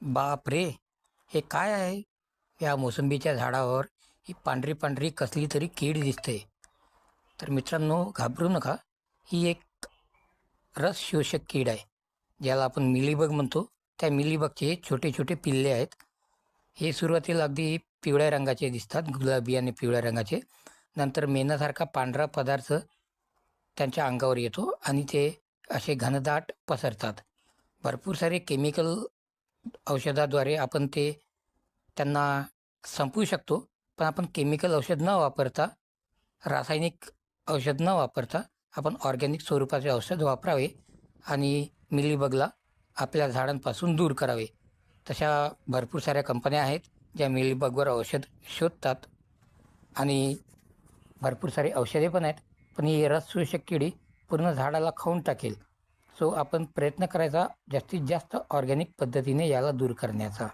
बाप रे! हे काय आहे? या मोसंबीच्या झाडावर ही पांढरी पांढरी कसली तरी कीड दिसते. तर मित्रांनो, घाबरू नका. ही एक रस शोषक कीड आहे, ज्याला आपण मिलीबग म्हणतो. त्या मिलीबगचे छोटे छोटे पिल्ले आहेत. हे सुरुवातीला अगदी पिवळ्या रंगाचे दिसतात, गुलाबी आणि पिवळ्या रंगाचे. नंतर मेणासारखा पांढरा पदार्थ त्यांच्या अंगावर येतो आणि ते असे घनदाट पसरतात. भरपूर सारे केमिकल औषधाद्वारे आपण ते त्यांना संपवू शकतो. पण आपण केमिकल औषध न वापरता, रासायनिक औषध न वापरता आपण ऑर्गॅनिक स्वरूपाचे औषध वापरावे आणि मिलीबगला आपल्या झाडांपासून दूर करावे. तशा भरपूर साऱ्या कंपन्या आहेत ज्या मिलीबगवर औषध शोधतात आणि भरपूर सारी औषधे पण आहेत. पण ही रस शोषक किडी पूर्ण झाडाला खाऊन टाकेल. सो आपण प्रयत्न करायचा जास्तीत जास्त ऑर्गॅनिक पद्धतीने याला दूर करण्याचा.